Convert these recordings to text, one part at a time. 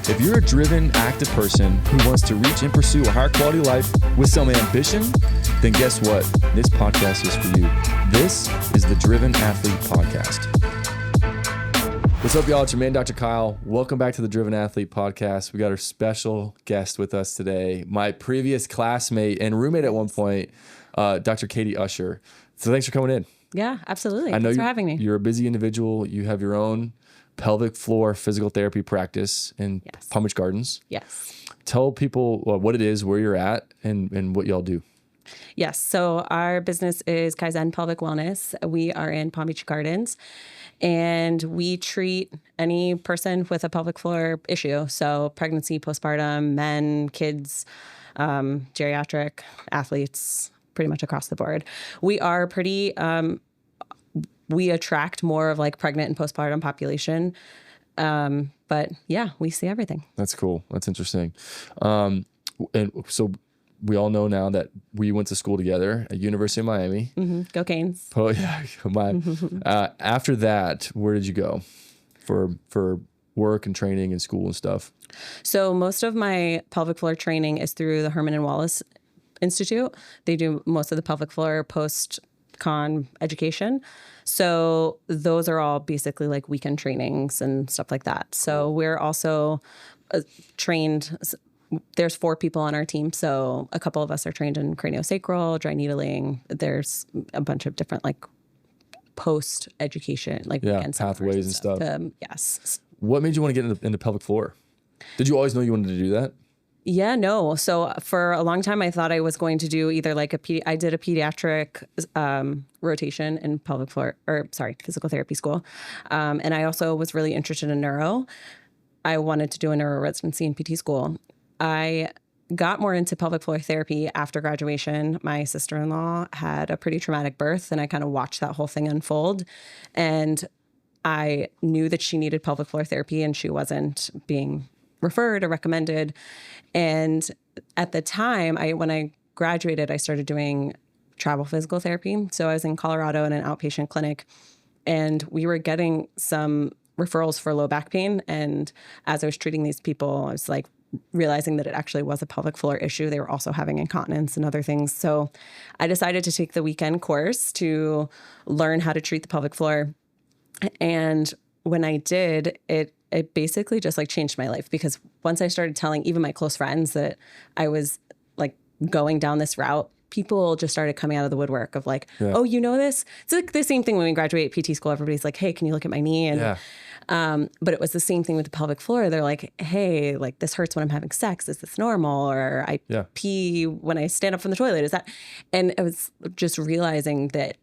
If you're a driven, active person who wants to reach and pursue a higher quality life with some ambition, then guess what? This podcast is for you. This is the Driven Athlete Podcast. What's up, y'all? It's your man, Dr. Kyle. Welcome back to the Driven Athlete Podcast. We got our special guest with us today, my previous classmate and roommate at one point, Dr. Katie Usher. So thanks for coming in. Yeah, absolutely. I know Thanks for having me. You're a busy individual. You have your own pelvic floor physical therapy practice in Palm Beach Gardens. Yes. Tell people what it is, where you're at, and what y'all do. Yes. So our business is Kaizen Pelvic Wellness. We are in Palm Beach Gardens, and we treat any person with a pelvic floor issue. So pregnancy, postpartum, men, kids, geriatric, athletes, pretty much across the board. We are pretty, we attract more of like pregnant and postpartum population. But yeah, we see everything. That's cool. That's interesting. And so we all know now that we went to school together at University of Miami. Mm-hmm. Go Canes. Oh yeah. After that, where did you go for work and training and school and stuff? So most of my pelvic floor training is through the Herman and Wallace Institute. They do most of the pelvic floor post-con education. So those are all basically like weekend trainings and stuff like that. So we're also trained. There's 4 people on our team. So a couple of us are trained in craniosacral, dry needling. There's a bunch of different like post-education, like weekend pathways and stuff. Yes. What made you want to get into pelvic floor? Did you always know you wanted to do that? Yeah, no. So for a long time, I thought I was going to do either like I did a pediatric rotation in physical therapy school. And I also was really interested in neuro. I wanted to do a neuro residency in PT school. I got more into pelvic floor therapy after graduation. My sister-in-law had a pretty traumatic birth, and I kind of watched that whole thing unfold. And I knew that she needed pelvic floor therapy, and she wasn't being referred or recommended. And at the time, when I graduated, I started doing travel physical therapy. So I was in Colorado in an outpatient clinic, and we were getting some referrals for low back pain. And as I was treating these people, I was like realizing that it actually was a pelvic floor issue. They were also having incontinence and other things. So I decided to take the weekend course to learn how to treat the pelvic floor. And when I did, it basically just like changed my life, because once I started telling even my close friends that I was like going down this route, people just started coming out of the woodwork of like, oh, you know this? It's like the same thing when we graduate PT school. Everybody's like, hey, can you look at my knee? And but it was the same thing with the pelvic floor. They're like, hey, like this hurts when I'm having sex. Is this normal? Or I pee when I stand up from the toilet. Is that? And I was just realizing that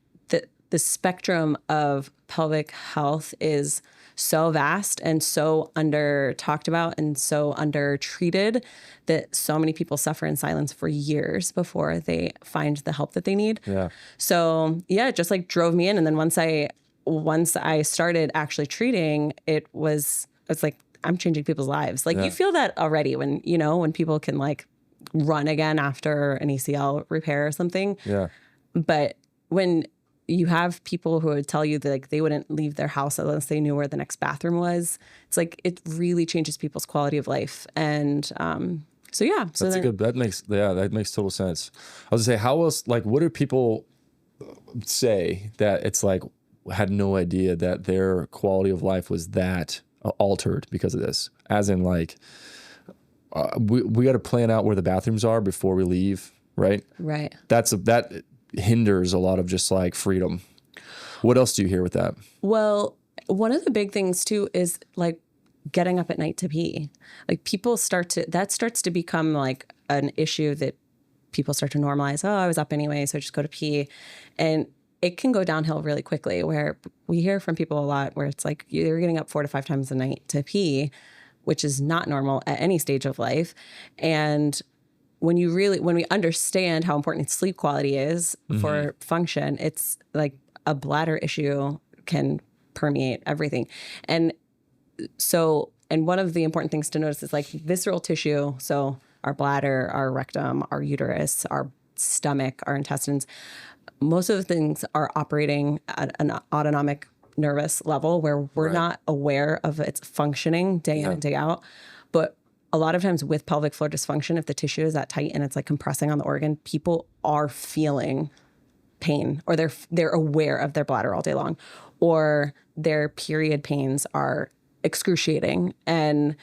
the spectrum of pelvic health is so vast and so under talked about and so under treated that so many people suffer in silence for years before they find the help that they need. Yeah. So it just like drove me in. And then once I started actually treating, it's like I'm changing people's lives. Like you feel that already when people can like run again after an ACL repair or something. Yeah. But when you have people who would tell you that like they wouldn't leave their house unless they knew where the next bathroom was. It's like it really changes people's quality of life. And that makes total sense. I was gonna say, how else, like, what do people say that it's like had no idea that their quality of life was that altered because of this? As in, like, we got to plan out where the bathrooms are before we leave, right? Right. That hinders a lot of just like freedom. What else do you hear with that? Well, one of the big things too is like getting up at night to pee. Like that starts to become like an issue that people start to normalize. Oh, I was up anyway, so I just go to pee. And it can go downhill really quickly, where we hear from people a lot where it's like you're getting up 4 to 5 times a night to pee, which is not normal at any stage of life. And when we understand how important sleep quality is for function, it's like a bladder issue can permeate everything. And one of the important things to notice is like visceral tissue. So our bladder, our rectum, our uterus, our stomach, our intestines, most of the things are operating at an autonomic nervous level where we're not aware of its functioning day in and day out. But a lot of times with pelvic floor dysfunction, if the tissue is that tight and it's like compressing on the organ, people are feeling pain, or they're aware of their bladder all day long, or their period pains are excruciating. And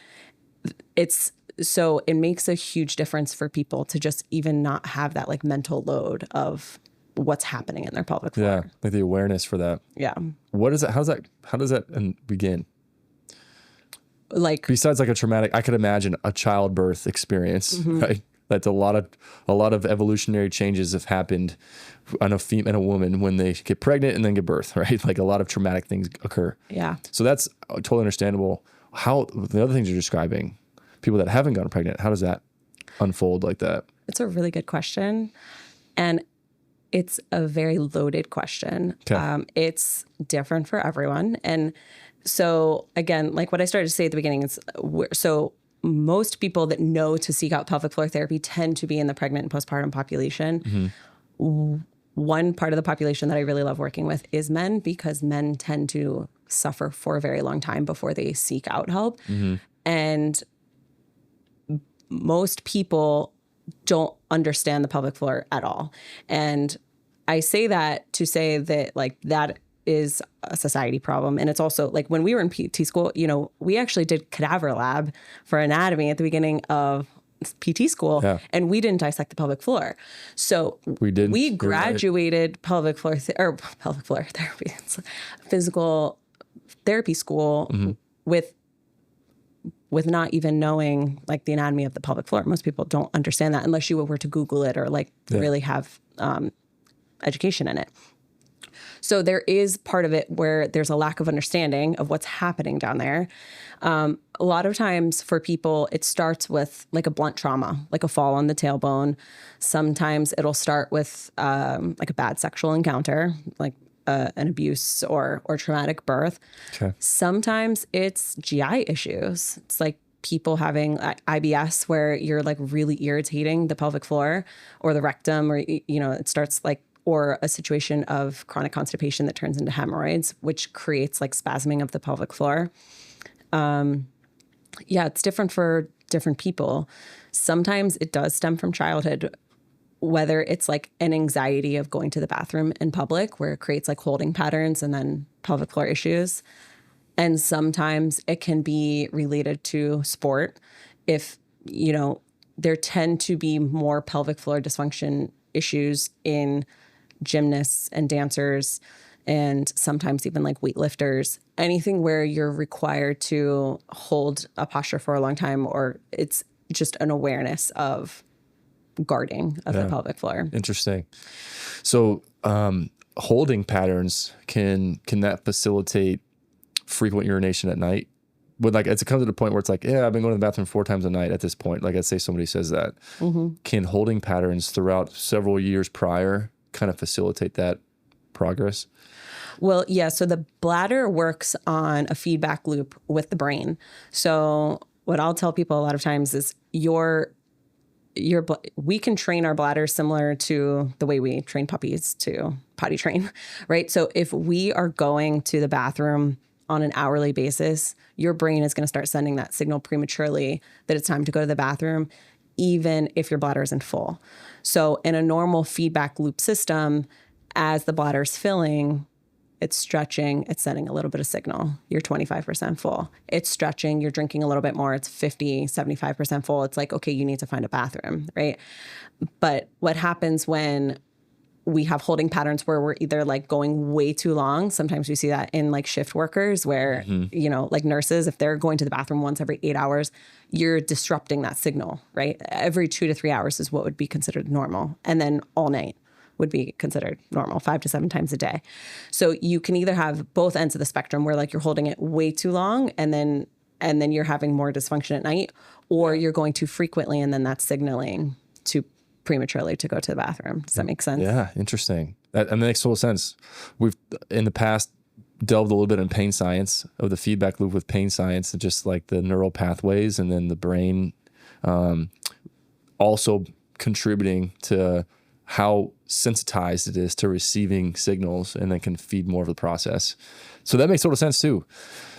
so it makes a huge difference for people to just even not have that like mental load of what's happening in their pelvic floor. Yeah, like the awareness for that. Yeah. What is it? How does that begin? Like, Besides like a traumatic, I could imagine a childbirth experience, right? That's a lot of evolutionary changes have happened on a female and a woman when they get pregnant and then give birth, right? Like a lot of traumatic things occur. yeah. So that's totally understandable. How the other things you're describing, people that haven't gotten pregnant, how does that unfold like that? It's a really good question. And it's a very loaded question. Okay. It's different for everyone. And so again, like what I started to say at the beginning is, so most people that know to seek out pelvic floor therapy tend to be in the pregnant and postpartum population. One part of the population that I really love working with is men, because men tend to suffer for a very long time before they seek out help. And most people don't understand the pelvic floor at all. And I say that to say that like that is a society problem. And it's also like when we were in PT school, you know, we actually did cadaver lab for anatomy at the beginning of PT school, and we didn't dissect the pelvic floor. So we graduated pelvic floor therapy, physical therapy school with not even knowing like the anatomy of the pelvic floor. Most people don't understand that unless you were to Google it or like really have education in it. So there is part of it where there's a lack of understanding of what's happening down there. A lot of times for people, it starts with like a blunt trauma, like a fall on the tailbone. Sometimes it'll start with like a bad sexual encounter, like an abuse or traumatic birth. Okay. Sometimes it's GI issues. It's like people having IBS where you're like really irritating the pelvic floor or the rectum, or, you know, it starts like, or a situation of chronic constipation that turns into hemorrhoids, which creates like spasming of the pelvic floor. It's different for different people. Sometimes it does stem from childhood, whether it's like an anxiety of going to the bathroom in public where it creates like holding patterns and then pelvic floor issues. And sometimes it can be related to sport. If, you know, there tend to be more pelvic floor dysfunction issues in gymnasts and dancers, and sometimes even like weightlifters, anything where you're required to hold a posture for a long time, or it's just an awareness of guarding of the pelvic floor. Interesting. So holding patterns, can that facilitate frequent urination at night? But like it comes to the point where it's like, I've been going to the bathroom 4 times a night at this point. Like let's say somebody says that. Can holding patterns throughout several years prior kind of facilitate that progress? Well, yeah. So the bladder works on a feedback loop with the brain. So what I'll tell people a lot of times is we can train our bladder similar to the way we train puppies to potty train, right? So if we are going to the bathroom on an hourly basis, your brain is going to start sending that signal prematurely that it's time to go to the bathroom, even if your bladder isn't full. So in a normal feedback loop system, as the bladder's filling, it's stretching, it's sending a little bit of signal. You're 25% full. It's stretching, you're drinking a little bit more. It's 50, 75% full. It's like, okay, you need to find a bathroom, right? But what happens when we have holding patterns where we're either like going way too long. Sometimes we see that in like shift workers where, you know, like nurses, if they're going to the bathroom once every 8 hours, you're disrupting that signal, right? Every 2 to 3 hours is what would be considered normal. And then all night would be considered normal, 5 to 7 times a day. So you can either have both ends of the spectrum where like you're holding it way too long and then you're having more dysfunction at night, or you're going too frequently and then that's signaling to prematurely to go to the bathroom. Does that make sense? Yeah, interesting. That makes total sense. We've in the past delved a little bit in pain science, of the feedback loop with pain science, and just like the neural pathways, and then the brain also contributing to how sensitized it is to receiving signals, and then can feed more of the process. So that makes total sense too.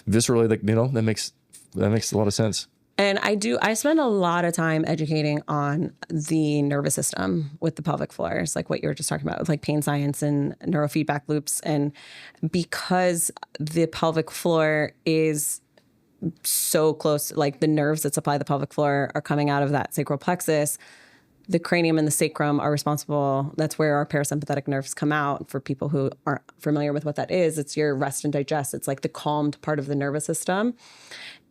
Viscerally, like, you know, that makes a lot of sense. And I spend a lot of time educating on the nervous system with the pelvic floors, like what you were just talking about, with like pain science and neurofeedback loops. And because the pelvic floor is so close, like the nerves that supply the pelvic floor are coming out of that sacral plexus, the cranium and the sacrum are responsible. That's where our parasympathetic nerves come out. For people who aren't familiar with what that is, it's your rest and digest. It's like the calmed part of the nervous system.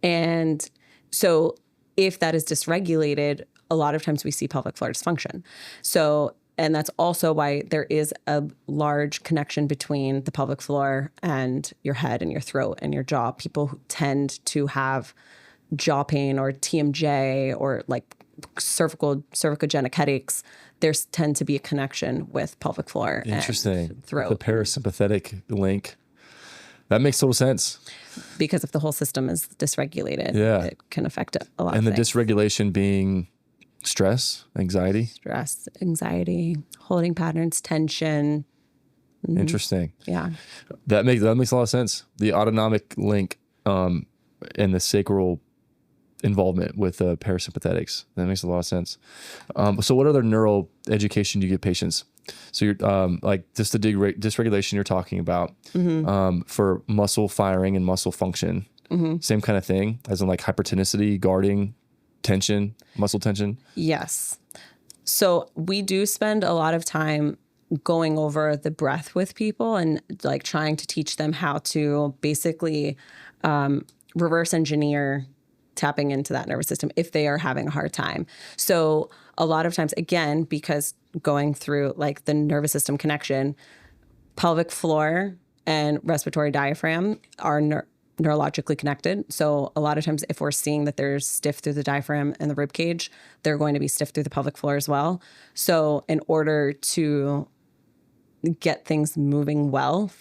And so if that is dysregulated, a lot of times we see pelvic floor dysfunction. So, and that's also why there is a large connection between the pelvic floor and your head and your throat and your jaw. People who tend to have jaw pain or TMJ or like cervicogenic headaches, there tend to be a connection with pelvic floor. Interesting. And throat. The parasympathetic link. That makes total sense. Because if the whole system is dysregulated, it can affect a lot and of the things. dysregulation being stress, anxiety. Stress, anxiety, holding patterns, tension. Interesting. Yeah. That makes a lot of sense. The autonomic link and the sacral involvement with parasympathetics. That makes a lot of sense. So what other neural education do you give patients? So you're like just the dysregulation you're talking about for muscle firing and muscle function. Same kind of thing as in like hypertonicity, guarding, tension, muscle tension. Yes. So we do spend a lot of time going over the breath with people and like trying to teach them how to basically reverse engineer tapping into that nervous system if they are having a hard time. So a lot of times, again, because going through like the nervous system connection, pelvic floor and respiratory diaphragm are neurologically connected. So a lot of times if we're seeing that there's stiff through the diaphragm and the rib cage, they're going to be stiff through the pelvic floor as well. So in order to get things moving well,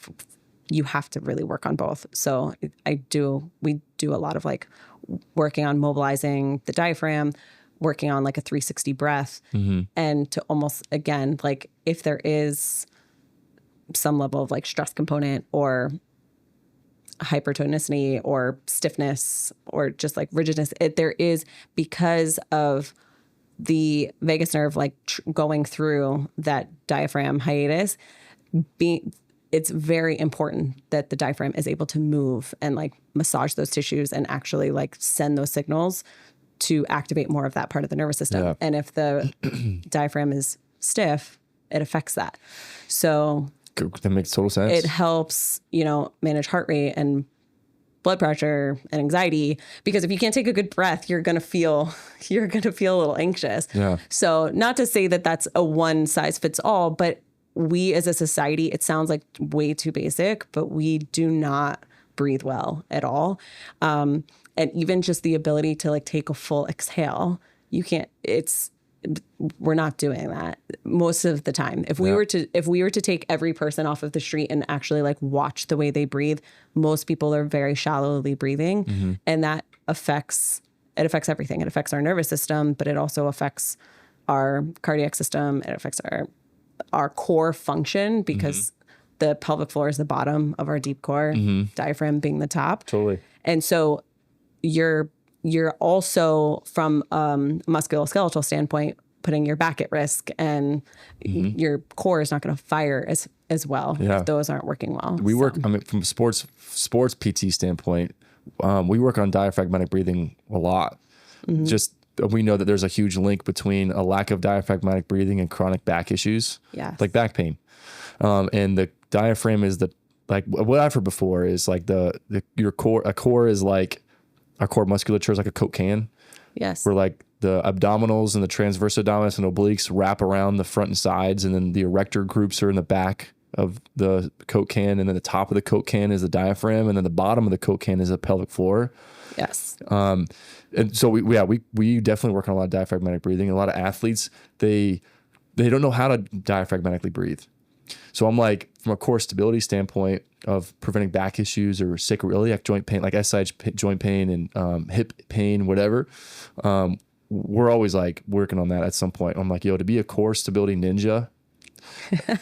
you have to really work on both. So we do a lot of like working on mobilizing the diaphragm, working on like a 360 breath, and to almost, again, like if there is some level of like stress component or hypertonicity or stiffness or just like rigidness, there is, because of the vagus nerve like going through that diaphragm hiatus, it's very important that the diaphragm is able to move and like massage those tissues and actually like send those signals to activate more of that part of the nervous system. Yeah. And if the diaphragm is stiff, it affects that. So that makes total sense. it helps, manage heart rate and blood pressure and anxiety, because if you can't take a good breath, you're going to feel a little anxious. Yeah. So not to say that that's a one size fits all, but we as a society, it sounds like way too basic, but we do not breathe well at all. And even just the ability to like take a full exhale, we're not doing that most of the time. If we were to take every person off of the street and actually like watch the way they breathe, most people are very shallowly breathing, and that affects everything. It affects our nervous system, but it also affects our cardiac system. It affects our core function, because the pelvic floor is the bottom of our deep core, diaphragm being the top. Totally. And so you're also, from a musculoskeletal standpoint, putting your back at risk, and your core is not going to fire as well if those aren't working well. We work, from sports PT standpoint, we work on diaphragmatic breathing a lot. Just, we know that there's a huge link between a lack of diaphragmatic breathing and chronic back issues, like back pain. And the diaphragm is what I've heard before is like your core. A core is like, our core musculature is like a Coke can. Yes. Where like the abdominals and the transverse abdominis and obliques wrap around the front and sides, and then the erector groups are in the back of the Coke can, and then the top of the Coke can is the diaphragm, and then the bottom of the Coke can is the pelvic floor. Yes. And so we definitely work on a lot of diaphragmatic breathing. A lot of athletes, they don't know how to diaphragmatically breathe. So I'm like, from a core stability standpoint of preventing back issues or sacroiliac joint pain, like SIH joint pain and hip pain, whatever, we're always like working on that at some point. I'm like, to be a core stability ninja,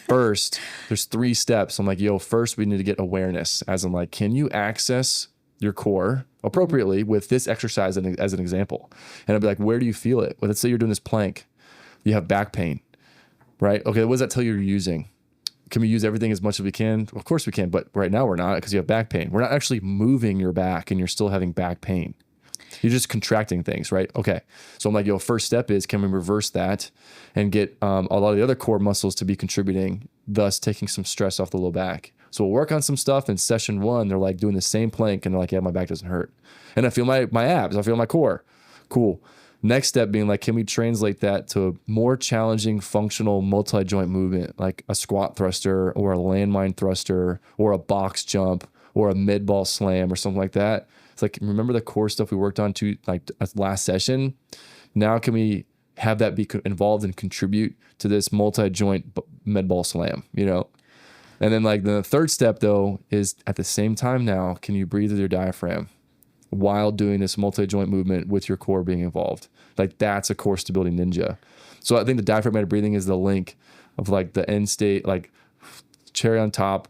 first, there's 3 steps. I'm like, first we need to get awareness, as in like, can you access your core appropriately with this exercise as an example. And I'd be like, where do you feel it? Well, let's say you're doing this plank. You have back pain, right? Okay, what does that tell you you're using? Can we use everything as much as we can? Of course we can, but right now we're not because you have back pain. We're not actually moving your back and you're still having back pain. You're just contracting things, right? Okay. So I'm like, first step is, can we reverse that and get a lot of the other core muscles to be contributing, thus taking some stress off the low back. So we'll work on some stuff. In session 1, they're like doing the same plank and they're like, yeah, my back doesn't hurt. And I feel my abs, I feel my core. Cool. Next step being like, can we translate that to a more challenging functional multi-joint movement, like a squat thruster or a landmine thruster or a box jump or a mid-ball slam or something like that? It's like, remember the core stuff we worked on last session? Now can we have that be involved and contribute to this multi-joint mid-ball slam, And then like the third step though is at the same time now, can you breathe with your diaphragm while doing this multi-joint movement with your core being involved? Like that's a core stability ninja. So I think the diaphragmatic breathing is the link of like the end state, like cherry on top,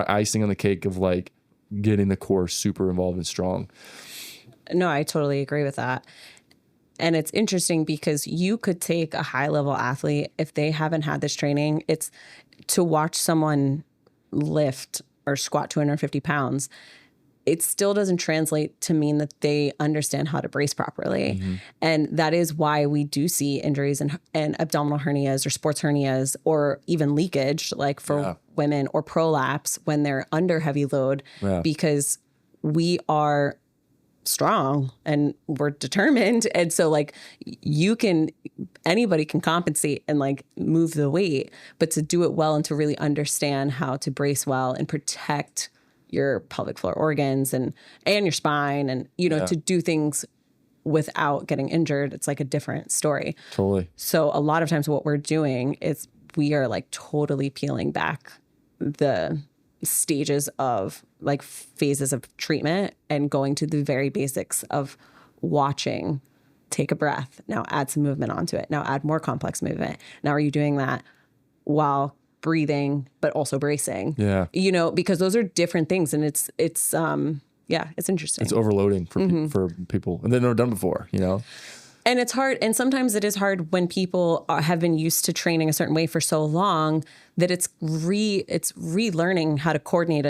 icing on the cake of like getting the core super involved and strong. No, I totally agree with that. And it's interesting because you could take a high level athlete, if they haven't had this training, it's to watch someone lift or squat 250 pounds. It still doesn't translate to mean that they understand how to brace properly. Mm-hmm. And that is why we do see injuries and abdominal hernias or sports hernias or even leakage, like for women, or prolapse when they're under heavy load, because we are strong and we're determined. And so like anybody can compensate and like move the weight, but to do it well and to really understand how to brace well and protect your pelvic floor organs and your spine and, to do things without getting injured, it's like a different story. Totally. So a lot of times what we're doing is we are like totally peeling back the stages of like phases of treatment and going to the very basics of watching, take a breath, now add some movement onto it, now add more complex movement. Now are you doing that while breathing, but also bracing? Yeah. Because those are different things. And it's interesting. It's overloading for people and they've never done before, And it's hard. And sometimes it is hard when people have been used to training a certain way for so long that it's relearning how to coordinate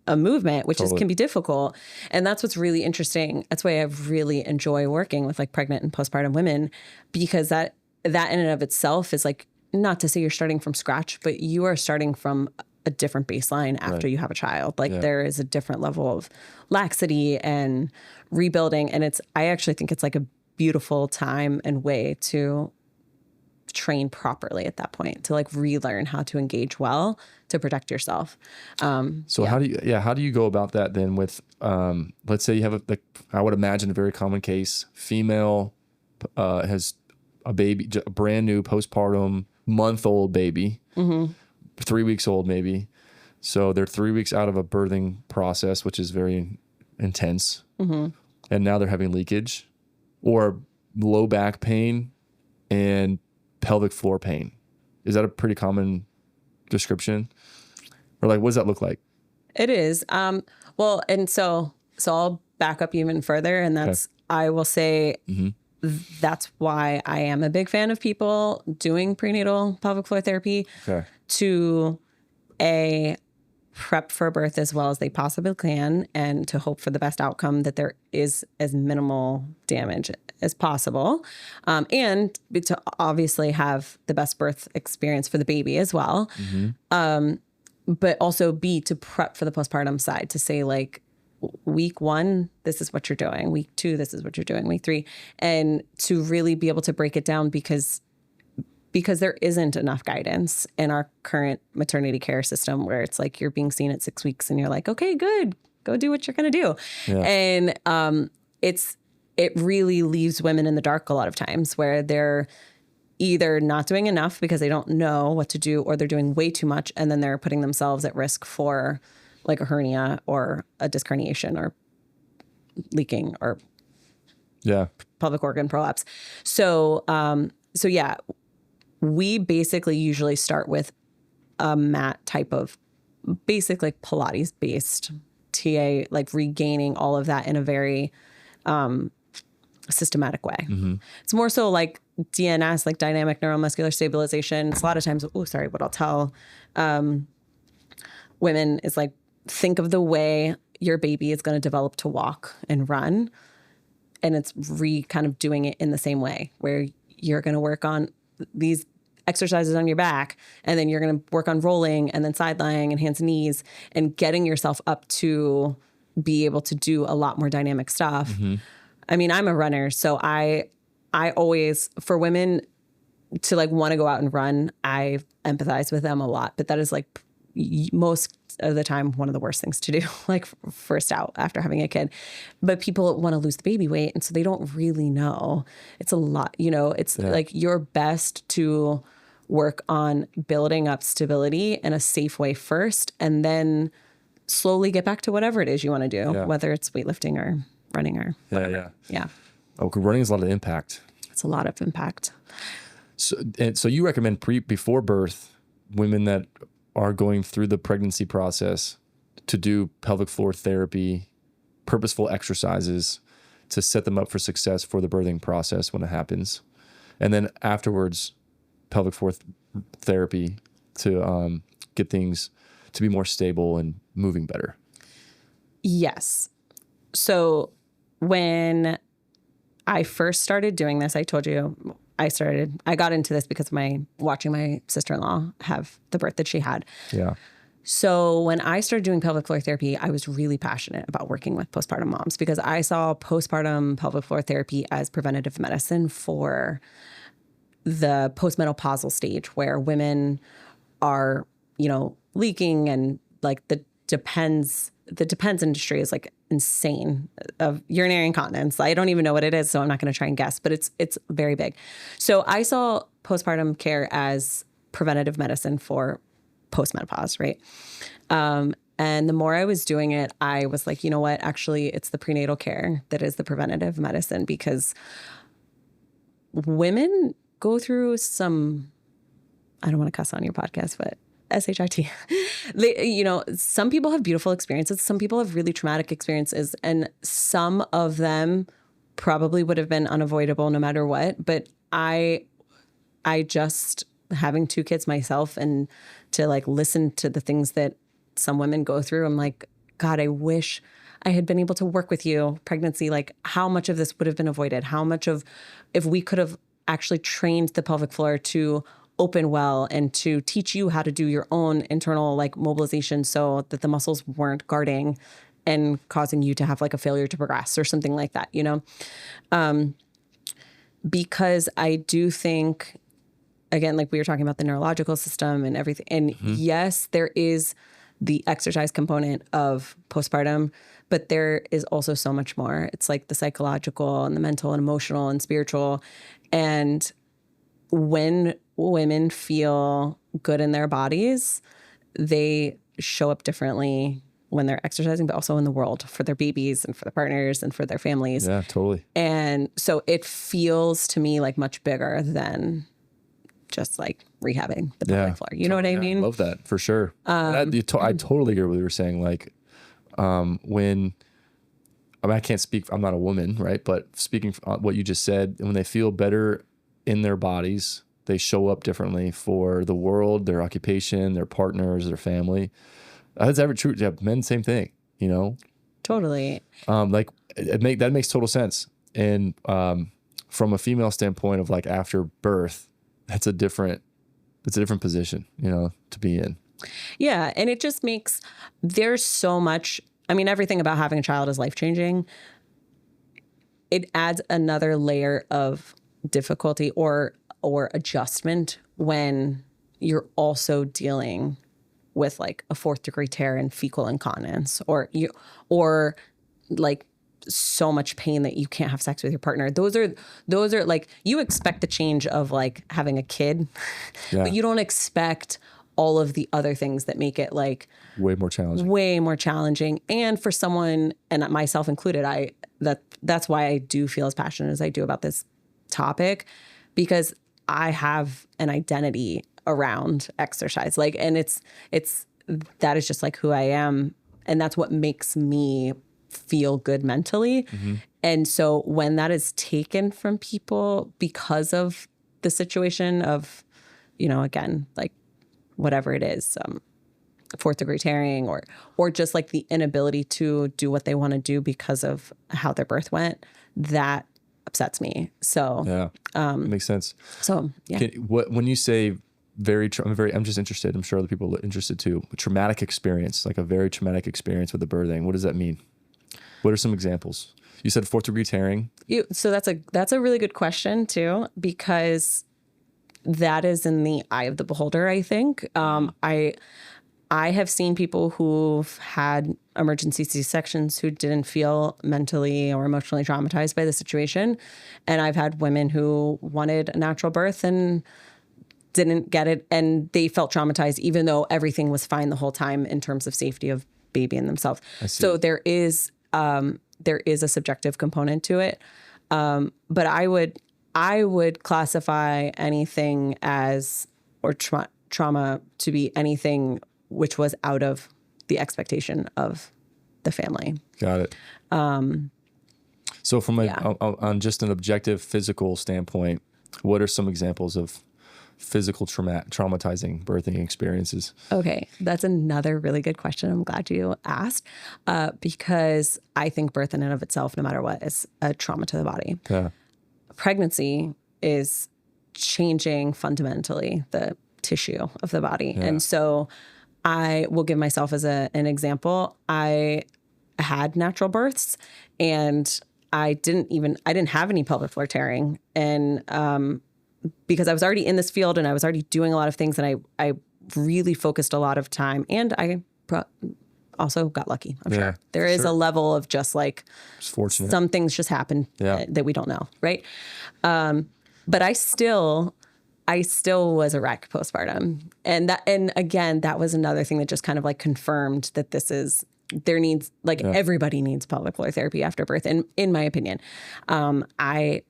a movement, which can be difficult. And that's what's really interesting. That's why I really enjoy working with like pregnant and postpartum women, because that in and of itself is like, not to say you're starting from scratch, but you are starting from a different baseline after you have a child. Like there is a different level of laxity and rebuilding. And I actually think it's like a beautiful time and way to train properly at that point, to like relearn how to engage well to protect yourself. How do you go about that then with, let's say you have I would imagine a very common case, female has a baby, a brand new postpartum month-old baby, 3 weeks old maybe. So they're 3 weeks out of a birthing process, which is very intense. Mm-hmm. And now they're having leakage or low back pain and pelvic floor pain. Is that a pretty common description? Or like, what does that look like? It is. Well, and so I'll back up even further. And that's, I will say, that's why I am a big fan of people doing prenatal pelvic floor therapy to prep for birth as well as they possibly can, and to hope for the best outcome, that there is as minimal damage as possible. And to obviously have the best birth experience for the baby as well. Mm-hmm. But also to prep for the postpartum side, to say like, week 1, this is what you're doing. Week 2, this is what you're doing. Week 3, and to really be able to break it down because there isn't enough guidance in our current maternity care system, where it's like you're being seen at 6 weeks and you're like, okay, good, go do what you're going to do. Yeah. And it really leaves women in the dark a lot of times, where they're either not doing enough because they don't know what to do, or they're doing way too much, and then they're putting themselves at risk for like a hernia or a disc herniation or leaking or pelvic organ prolapse. So we basically usually start with a mat type of basic like Pilates based TA, like regaining all of that in a very systematic way. It's more so like DNS, like dynamic neuromuscular stabilization. It's a lot of times, what I'll tell women is like, think of the way your baby is going to develop to walk and run. And it's kind of doing it in the same way, where you're going to work on these exercises on your back, and then you're going to work on rolling and then side lying and hands and knees and getting yourself up to be able to do a lot more dynamic stuff. I mean, I'm a runner, so I always, for women to like want to go out and run, I empathize with them a lot, but that is like most of the time one of the worst things to do, like first out after having a kid. But people want to lose the baby weight, and so they don't really know. It's a lot, it's like you're best to work on building up stability in a safe way first, and then slowly get back to whatever it is you want to do, whether it's weightlifting or running or whatever. Yeah. Oh, running is a lot of impact. It's a lot of impact. So you recommend before birth, women that are going through the pregnancy process to do pelvic floor therapy, purposeful exercises to set them up for success for the birthing process when it happens. And then afterwards, pelvic floor therapy to get things to be more stable and moving better. Yes. So when I first started doing this, I told you I got into this because of watching my sister-in-law have the birth that she had. Yeah. So when I started doing pelvic floor therapy, I was really passionate about working with postpartum moms because I saw postpartum pelvic floor therapy as preventative medicine for the postmenopausal stage where women are, leaking, and like the depends industry is like insane of urinary incontinence. I don't even know what it is, so I'm not going to try and guess, but it's very big. So I saw postpartum care as preventative medicine for postmenopause, right? And the more I was doing it, I was like, you know what? Actually, it's the prenatal care that is the preventative medicine, because women go through some, I don't want to cuss on your podcast, but SHIT. Some people have beautiful experiences. Some people have really traumatic experiences, and some of them probably would have been unavoidable no matter what. But I just, having 2 kids myself, and to like listen to the things that some women go through, I'm like, God, I wish I had been able to work with you, pregnancy, like how much of this would have been avoided? How much of, if we could have actually trained the pelvic floor to open well and to teach you how to do your own internal like mobilization so that the muscles weren't guarding and causing you to have like a failure to progress or something like that, because I do think, again, like we were talking about the neurological system and everything. And yes, there is the exercise component of postpartum, but there is also so much more. It's like the psychological and the mental and emotional and spiritual. And when women feel good in their bodies, they show up differently when they're exercising, but also in the world for their babies and for their partners and for their families. Yeah, totally. And so it feels to me like much bigger than just like rehabbing the pelvic floor. You know what I mean? I love that for sure. I totally agree with what you were saying. Like I can't speak, I'm not a woman, right? But speaking what you just said, when they feel better in their bodies, they show up differently for the world, their occupation, their partners, their family. That's ever true. Yeah, men, same thing, Totally. That makes total sense. And from a female standpoint of like after birth, it's a different position, to be in. Yeah. And it just makes, there's so much, everything about having a child is life-changing. It adds another layer of difficulty or adjustment when you're also dealing with like a 4th degree tear and fecal incontinence, or like so much pain that you can't have sex with your partner. Those are like, you expect the change of like having a kid, but you don't expect all of the other things that make it like way more challenging. And for someone, and myself included, that's why I do feel as passionate as I do about this topic, because I have an identity around exercise. Like, and that is just like who I am. and that's what makes me feel good mentally. And so when that is taken from people because of the situation of, again, like whatever it is, fourth degree tearing or just like the inability to do what they want to do because of how their birth went, that upsets me. So yeah, makes sense. So yeah. When you say I'm just interested, I'm sure other people are interested too, a traumatic experience, like a very traumatic experience with the birthing, what does that mean? What are some examples? You said fourth degree tearing. So that's a really good question too, because that is in the eye of the beholder, I think. I have seen people who've had emergency C-sections who didn't feel mentally or emotionally traumatized by the situation. And I've had women who wanted a natural birth and didn't get it, and they felt traumatized even though everything was fine the whole time in terms of safety of baby and themselves. So there is a subjective component to it. But I would classify anything as, or trauma to be anything which was out of the expectation of the family. Got it. So from on just an objective physical standpoint, what are some examples of physical traumatizing birthing experiences? Okay, that's another really good question. I'm glad you asked, because I think birth in and of itself, no matter what, is a trauma to the body. Yeah. Pregnancy is changing fundamentally the tissue of the body. Yeah. And so I will give myself as an example. I had natural births and I didn't have any pelvic floor tearing. And because I was already in this field and I was already doing a lot of things, and I really focused a lot of time, and I also got lucky. I'm sure there is a level of just like, it's fortunate. Some things just happen that we don't know. Right. But I still was a wreck postpartum. And again, that was another thing that just kind of like confirmed that everybody needs pelvic floor therapy after birth. And in my opinion, I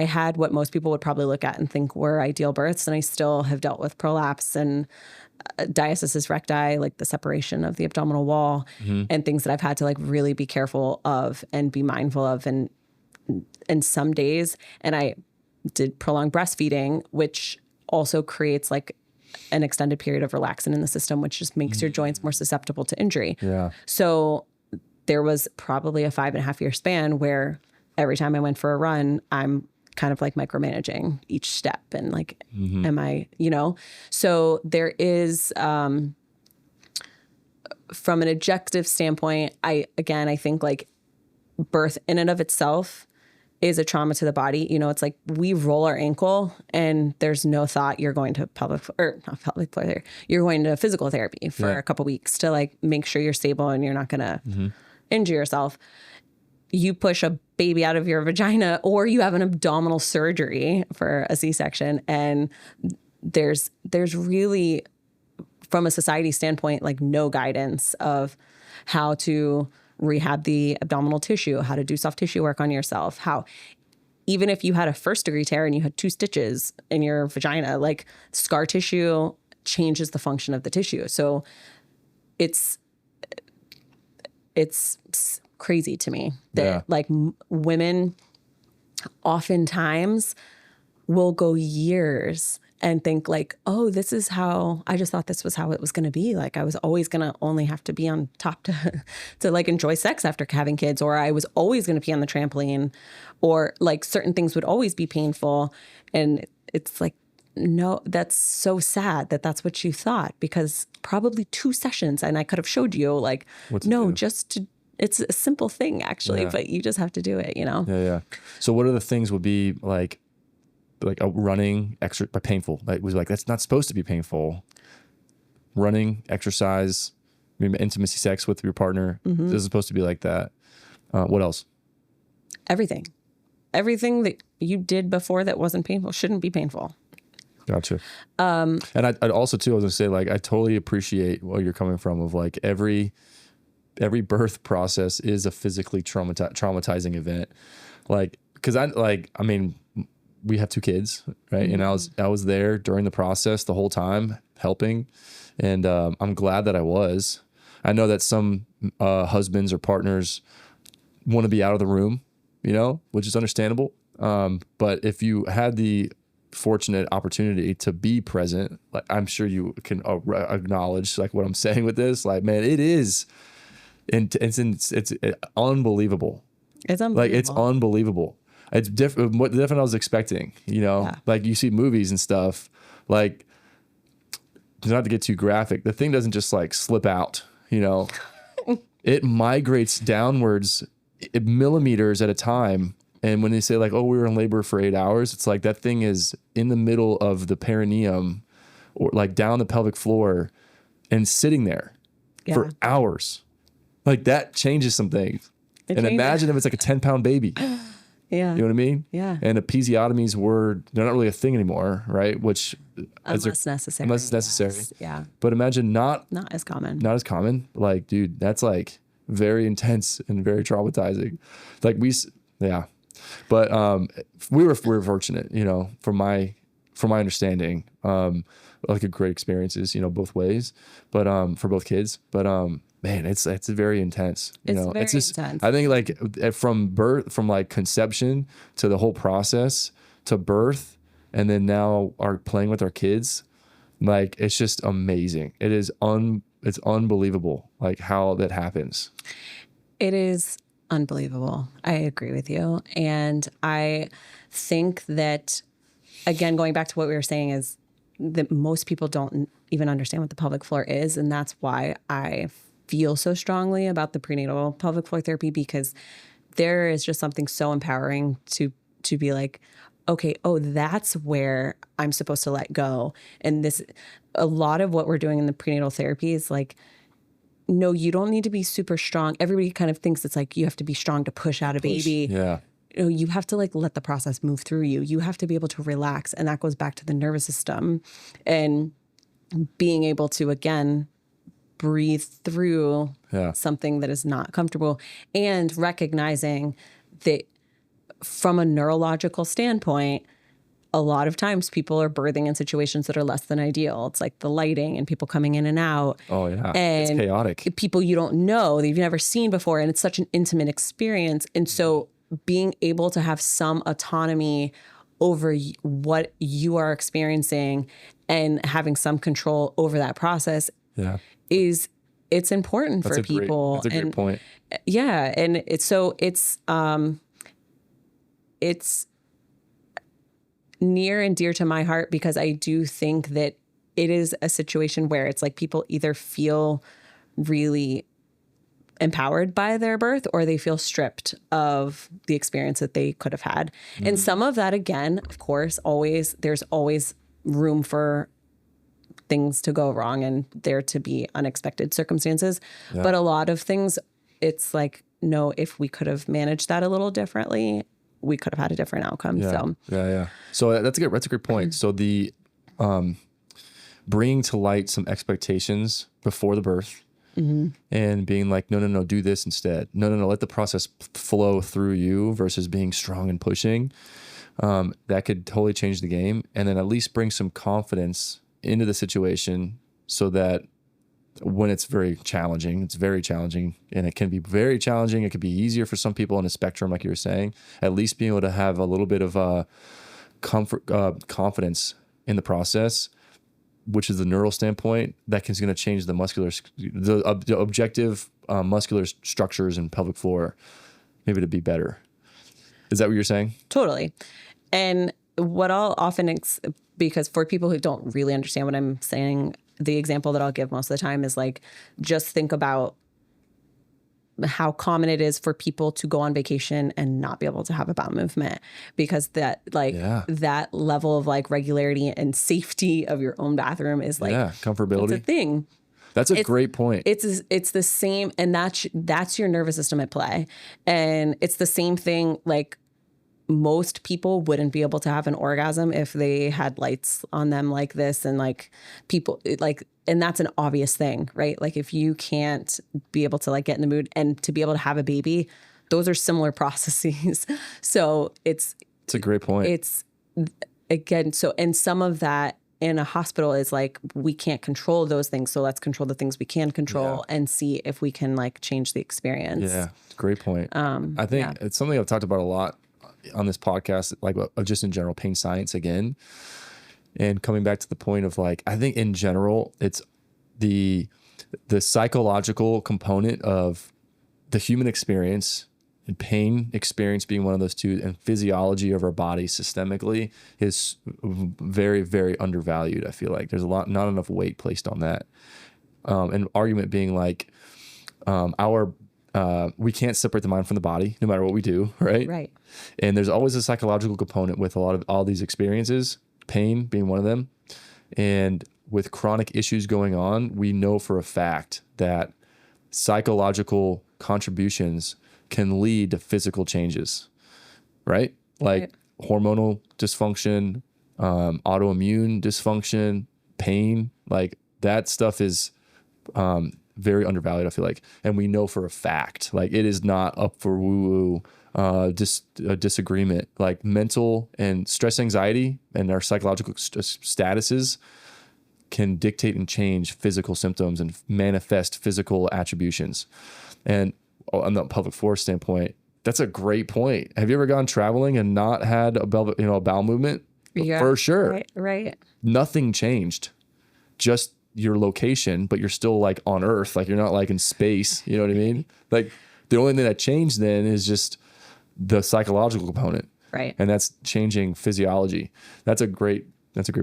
had what most people would probably look at and think were ideal births. And I still have dealt with prolapse and diastasis recti, like the separation of the abdominal wall, and things that I've had to like really be careful of and be mindful of. And some days, and I did prolonged breastfeeding, which also creates like an extended period of relaxin in the system, which just makes your joints more susceptible to injury. Yeah. So there was probably a 5.5 year span where every time I went for a run, I'm kind of like micromanaging each step and like, am I, so there is, from an objective standpoint, I think like birth in and of itself is a trauma to the body. It's like we roll our ankle and there's no thought you're going to you're going to physical therapy for a couple weeks to like make sure you're stable and you're not going to injure yourself. You push a baby out of your vagina, or you have an abdominal surgery for a C-section, and there's really, from a society standpoint, like no guidance of how to rehab the abdominal tissue, how to do soft tissue work on yourself, how even if you had a first degree tear and you had 2 stitches in your vagina, like scar tissue changes the function of the tissue. So it's crazy to me that like women oftentimes will go years and think like, oh, I just thought this was how it was going to be. Like I was always going to only have to be on top to like enjoy sex after having kids, or I was always going to be on the trampoline, or like certain things would always be painful. And it's like, no, that's so sad that that's what you thought, because probably 2 sessions and I could have showed you like, it's a simple thing actually, but you just have to do it, Yeah. So what are the things would be like a running extra painful? Like was like, that's not supposed to be painful. Running, exercise, maybe intimacy, sex with your partner. This is supposed to be like that. What else? Everything that you did before that wasn't painful shouldn't be painful. Gotcha. And I'd also too, I was gonna say, like, I totally appreciate where you're coming from of like every birth process is a physically traumatizing event. Like, cause we have 2 kids, right? And I was there during the process the whole time helping. And I'm glad that I was. I know that some husbands or partners want to be out of the room, which is understandable. But if you had the fortunate opportunity to be present, like I'm sure you can acknowledge like what I'm saying with this, like, man, it is, and it's unbelievable. It's unbelievable. Like it's unbelievable. It's different than I was expecting, like you see movies and stuff, like not to get too graphic, the thing doesn't just like slip out, it migrates downwards millimeters at a time. And when they say like, oh, we were in labor for 8 hours, it's like that thing is in the middle of the perineum or like down the pelvic floor and sitting there for hours. Like that changes some things. Imagine if it's like a 10-pound baby. Yeah. You know what I mean? Yeah. And episiotomies they're not really a thing anymore, right? Which unless necessary. Unless it's necessary. Yes. Yeah. But imagine not as common. Not as common. Like, dude, that's like very intense and very traumatizing. Like But we were fortunate, from my understanding, like a great experiences, both ways, but for both kids. But man, it's very intense. It's very intense. I think like from like conception to the whole process to birth, and then now are playing with our kids, like it's just amazing. It is it's unbelievable, like how that happens. It is unbelievable. I agree with you. And I think that, again, going back to what we were saying, is that most people don't even understand what the pelvic floor is. And that's why I feel so strongly about the prenatal pelvic floor therapy, because there is just something so empowering to be like, okay, oh, that's where I'm supposed to let go. And a lot of what we're doing in the prenatal therapy is like, no, you don't need to be super strong. Everybody kind of thinks it's like you have to be strong to push out a baby. Yeah. You have to like let the process move through you. You have to be able to relax. And that goes back to the nervous system and being able to, again, breathe through something that is not comfortable, and recognizing that from a neurological standpoint, a lot of times people are birthing in situations that are less than ideal. It's like the lighting and people coming in and out. Oh yeah. And it's chaotic. People you don't know, that you've never seen before. And it's such an intimate experience. And so being able to have some autonomy over what you are experiencing and having some control over that process it's important for people. That's a great point. Yeah. And it's near and dear to my heart, because I do think that it is a situation where it's like people either feel really empowered by their birth or they feel stripped of the experience that they could have had. Mm-hmm. And some of that, again, of course, there's always room for things to go wrong and there to be unexpected circumstances. Yeah. But a lot of things, it's like, no, if we could have managed that a little differently, we could have had a different outcome. Yeah. So that's a great point. So the bringing to light some expectations before the birth, mm-hmm. and being like, no, do this instead. No, let the process flow through you versus being strong and pushing. That could totally change the game, and then at least bring some confidence into the situation so that when it's very challenging, and it can be very challenging. It could be easier for some people on a spectrum, like you were saying, at least being able to have a little bit of confidence in the process, which is the neural standpoint, that is going to change the objective muscular structures and pelvic floor, maybe to be better. Is that what you're saying? Totally. And what I'll often, because for people who don't really understand what I'm saying, the example that I'll give most of the time is like, just think about how common it is for people to go on vacation and not be able to have a bowel movement, because that level of like regularity and safety of your own bathroom is like, comfortability. It's a thing. That's a great point. It's the same. And that's your nervous system at play. And it's the same thing. Like, most people wouldn't be able to have an orgasm if they had lights on them like this, and like people like, and that's an obvious thing, right? Like, if you can't be able to like get in the mood and to be able to have a baby, those are similar processes. So it's a great point. It's again, so, and some of that in a hospital is like, we can't control those things. So let's control the things we can control and see if we can like change the experience. Yeah. Great point. I think it's something I've talked about a lot on this podcast, like just in general, pain science again. And coming back to the point of like, I think in general, it's the psychological component of the human experience, and pain experience being one of those two, and physiology of our body systemically is very, very undervalued. I feel like there's not enough weight placed on that. An argument being like, we can't separate the mind from the body no matter what we do. Right. Right. And there's always a psychological component with a lot of all these experiences, pain being one of them. And with chronic issues going on, we know for a fact that psychological contributions can lead to physical changes, right? Like hormonal dysfunction, autoimmune dysfunction, pain, like that stuff is very undervalued, I feel like. And we know for a fact, like it is not up for woo-woo disagreement. Like mental and stress, anxiety, and our psychological statuses can dictate and change physical symptoms and manifest physical attributions. And on the pelvic floor standpoint, that's a great point. Have you ever gone traveling and not had a bowel movement? Yeah, for sure. Right. Nothing changed, just your location, but you're still like on Earth. Like you're not like in space. You know what I mean? Like the only thing that changed then is just the psychological component. Right. And that's changing physiology. That's a great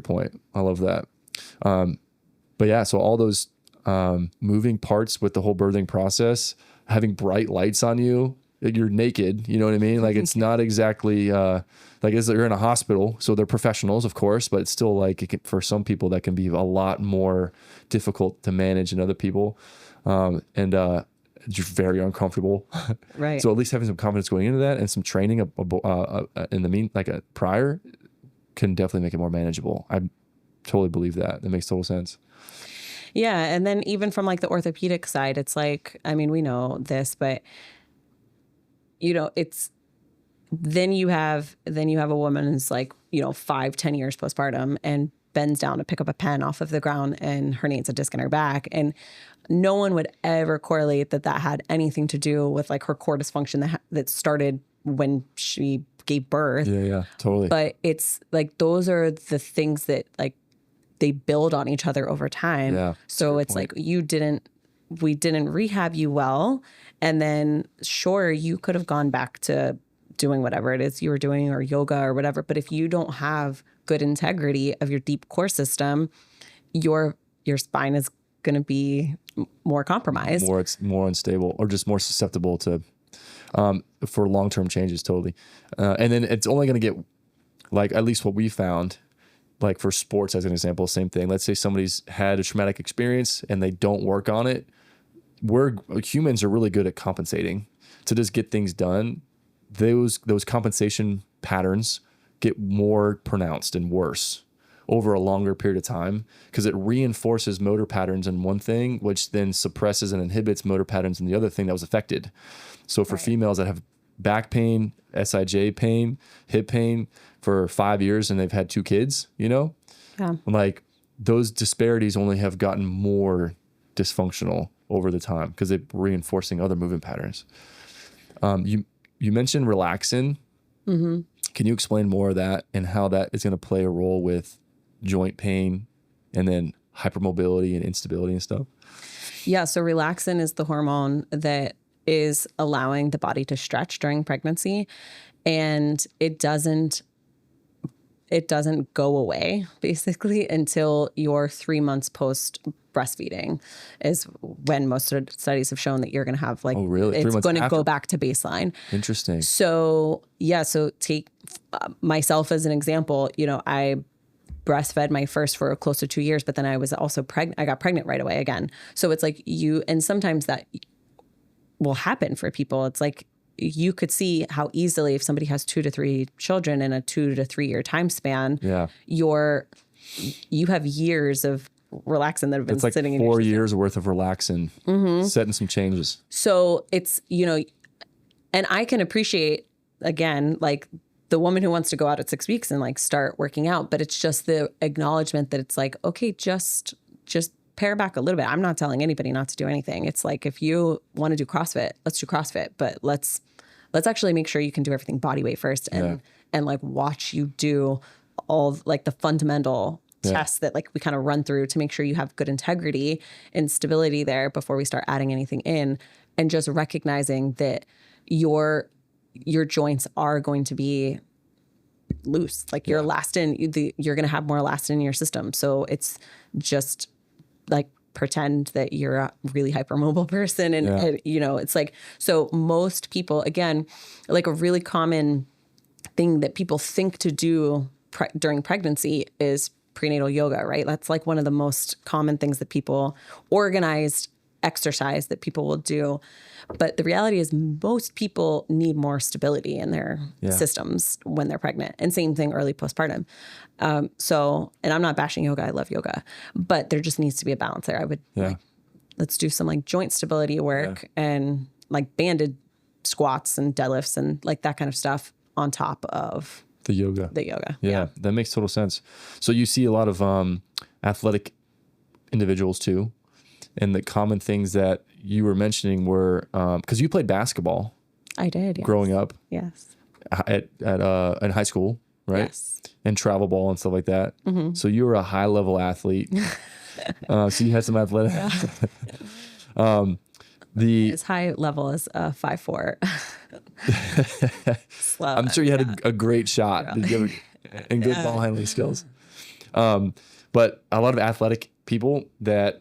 point. I love that. But yeah, so all those moving parts with the whole birthing process, having bright lights on you, you're naked, you know what I mean? Like it's not exactly like you're in a hospital, so they're professionals, of course, but it's still like for some people that can be a lot more difficult to manage than other people, and just very uncomfortable. Right. So at least having some confidence going into that and some training in the prior can definitely make it more manageable. I totally believe that. That makes total sense. Yeah. And then even from like the orthopedic side, it's like, I mean, we know this, but it's, then you have a woman who's like, 5-10 years postpartum and bends down to pick up a pen off of the ground and herniates a disc in her back. And no one would ever correlate that had anything to do with like her core dysfunction that started when she gave birth. Yeah, totally. But it's like, those are the things that like, they build on each other over time. Yeah, so it's point. Like we didn't rehab you well. And then sure, you could have gone back to doing whatever it is you were doing or yoga or whatever. But if you don't have good integrity of your deep core system, your spine is going to be more compromised. It's more unstable or just more susceptible to, for long-term changes. Totally. And then it's only going to get like, at least what we found, like for sports, as an example, same thing. Let's say somebody's had a traumatic experience and they don't work on it. Humans are really good at compensating to just get things done. Those compensation patterns get more pronounced and worse over a longer period of time because it reinforces motor patterns in one thing, which then suppresses and inhibits motor patterns in the other thing that was affected. So for females that have back pain, SIJ pain, hip pain for 5 years and they've had 2 kids, like those disparities only have gotten more dysfunctional over the time because they're reinforcing other movement patterns. You mentioned relaxin. Mm-hmm. Can you explain more of that and how that is going to play a role with joint pain and then hypermobility and instability and stuff? Yeah. So relaxin is the hormone that is allowing the body to stretch during pregnancy, and it doesn't go away basically until you're 3 months post breastfeeding is when most studies have shown that you're going to have like, oh really? It's going to go back to baseline. Interesting. So yeah. So take myself as an example, I breastfed my first for close to 2 years, but then I was also pregnant. I got pregnant right away again. So it's like and sometimes that will happen for people. It's like, you could see how easily if somebody has 2 to 3 children in a 2 to 3 year time span, you have years of relaxin that have been it's like sitting in 4 years worth of relaxin, setting some changes. So it's, and I can appreciate, again, like the woman who wants to go out at 6 weeks and like start working out, but it's just the acknowledgement that it's like, okay, just pare back a little bit. I'm not telling anybody not to do anything. It's like, if you want to do CrossFit, let's do CrossFit, but let's actually make sure you can do everything body weight first and like watch you do all like the fundamental tests that like we kind of run through to make sure you have good integrity and stability there before we start adding anything in, and just recognizing that your joints are going to be loose. Like your elastin, you're going to have more elastin in your system. So it's just like pretend that you're a really hypermobile person. And you know, it's like, so most people, again, like a really common thing that people think to do during pregnancy is prenatal yoga, right? That's like one of the most common things that people, organized exercise that people will do. But the reality is most people need more stability in their systems when they're pregnant, and same thing early postpartum. So, and I'm not bashing yoga. I love yoga, but there just needs to be a balance there. I would like, let's do some like joint stability work and like banded squats and deadlifts and like that kind of stuff on top of the yoga. Yeah, that makes total sense. So you see a lot of athletic individuals too, and the common things that you were mentioning were because you played basketball. I did, yes. Growing up. Yes. In high school, right? Yes. And travel ball and stuff like that. Mm-hmm. So you were a high level athlete. So you had some athletic. As high level as 5'4". Slow. I'm sure you had a great shot and good ball handling skills. But a lot of athletic people that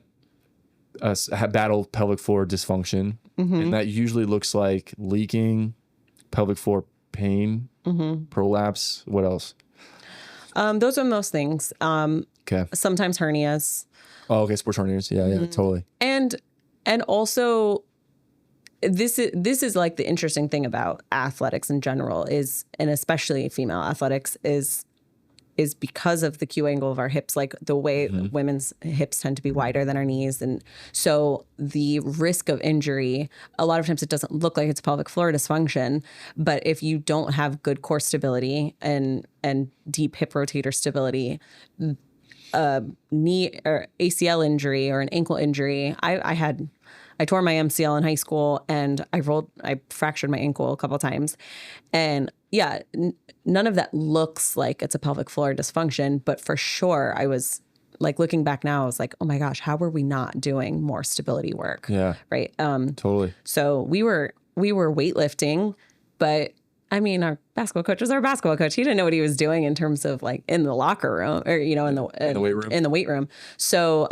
have battled pelvic floor dysfunction, and that usually looks like leaking, pelvic floor pain, prolapse. What else? Those are most things. Okay. Sometimes hernias. Oh, okay. Sports hernias. Yeah, totally. And also, this is like the interesting thing about athletics in general is, and especially female athletics is because of the Q angle of our hips, like the way women's hips tend to be wider than our knees. And so the risk of injury, a lot of times it doesn't look like it's pelvic floor dysfunction, but if you don't have good core stability and deep hip rotator stability, knee or ACL injury or an ankle injury. I tore my MCL in high school and I fractured my ankle a couple of times. And yeah, none of that looks like it's a pelvic floor dysfunction, but for sure I was like, looking back now, I was like, oh my gosh, how were we not doing more stability work? Yeah. Right. Totally. So we were weightlifting, but I mean, our basketball coach was our basketball coach. He didn't know what he was doing in terms of like in the locker room or, you know, in the weight room. In the weight room. So,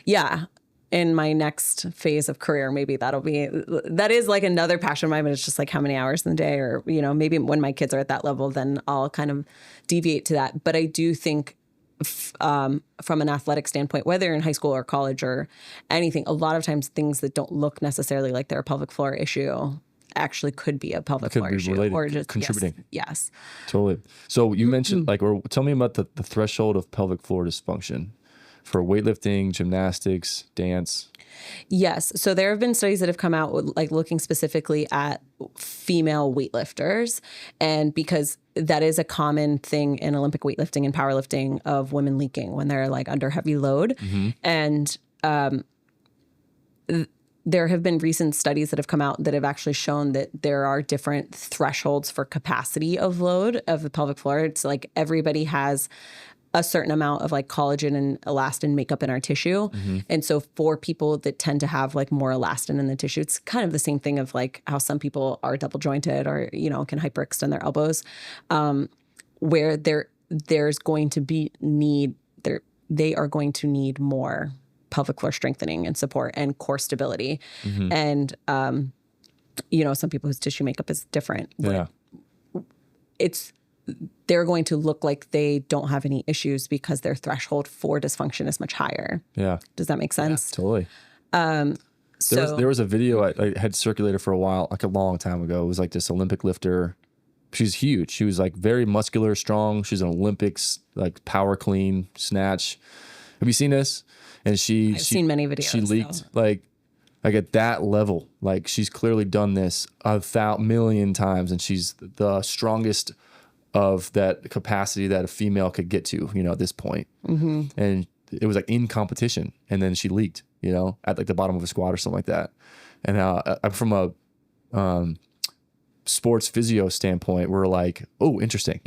yeah, in my next phase of career, maybe that is like another passion of mine, but it's just like how many hours in the day, or, you know, maybe when my kids are at that level, then I'll kind of deviate to that. But I do think from an athletic standpoint, whether in high school or college or anything, a lot of times things that don't look necessarily like they're a pelvic floor issue actually could be a pelvic floor issue related, or just contributing. Yes. Totally. So you mentioned tell me about the threshold of pelvic floor dysfunction for weightlifting, gymnastics, dance. Yes. So there have been studies that have come out with, like, looking specifically at female weightlifters, and because that is a common thing in Olympic weightlifting and powerlifting of women leaking when they're like under heavy load. And there have been recent studies that have come out that have actually shown that there are different thresholds for capacity of load of the pelvic floor. It's like everybody has a certain amount of like collagen and elastin makeup in our tissue. And so for people that tend to have like more elastin in the tissue, it's kind of the same thing of like how some people are double jointed or, you know, can hyperextend their elbows, where there's going to be they are going to need more pelvic floor strengthening and support and core stability. And, you know, some people whose tissue makeup is different. Yeah. They're going to look like they don't have any issues because their threshold for dysfunction is much higher. Yeah. Does that make sense? Yeah, totally. There was a video I had circulated for a while, like a long time ago. It was like this Olympic lifter. She's huge. She was like very muscular, strong. She's an Olympics, like power clean, snatch. Have you seen this? And I've seen many videos. She leaked like Like at that level, like she's clearly done this 1,000,000 times, and she's the strongest of that capacity that a female could get to, at this point. And it was like in competition, and then she leaked, at like the bottom of a squat or something like that. And I'm from a sports physio standpoint, we're like, oh, interesting,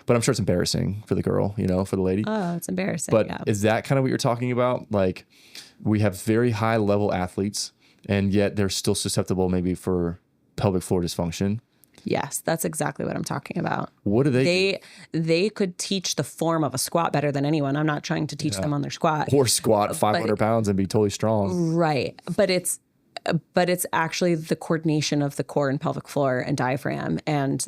but I'm sure it's embarrassing for the girl, for the lady. Oh, it's embarrassing. But yeah. Is that kind of what you're talking about? Like, we have very high level athletes, and yet they're still susceptible maybe for pelvic floor dysfunction. Yes, that's exactly what I'm talking about. What do they do? They could teach the form of a squat better than anyone. I'm not trying to teach them on their squat. Or squat 500 pounds and be totally strong. Right. But it's actually the coordination of the core and pelvic floor and diaphragm and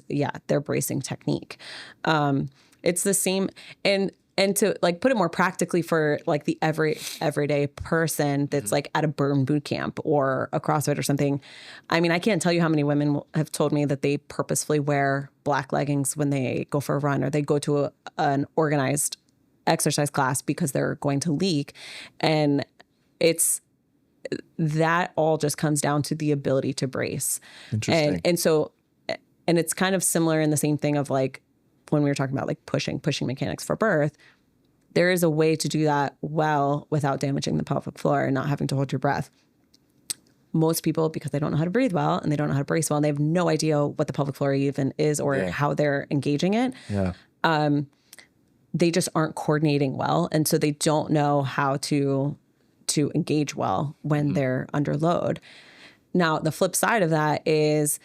their bracing technique. It's the same. And to like put it more practically for like the everyday person that's like at a burn boot camp or a CrossFit or something. I mean, I can't tell you how many women have told me that they purposefully wear black leggings when they go for a run or they go to an organized exercise class because they're going to leak. And that all just comes down to the ability to brace. Interesting. And it's kind of similar in the same thing of like, when we were talking about like pushing mechanics for birth, there is a way to do that well without damaging the pelvic floor and not having to hold your breath. Most people, because they don't know how to breathe well and they don't know how to brace well, and they have no idea what the pelvic floor even is or how they're engaging it. Yeah. They just aren't coordinating well. And so they don't know how to engage well when they're under load. Now, the flip side of that is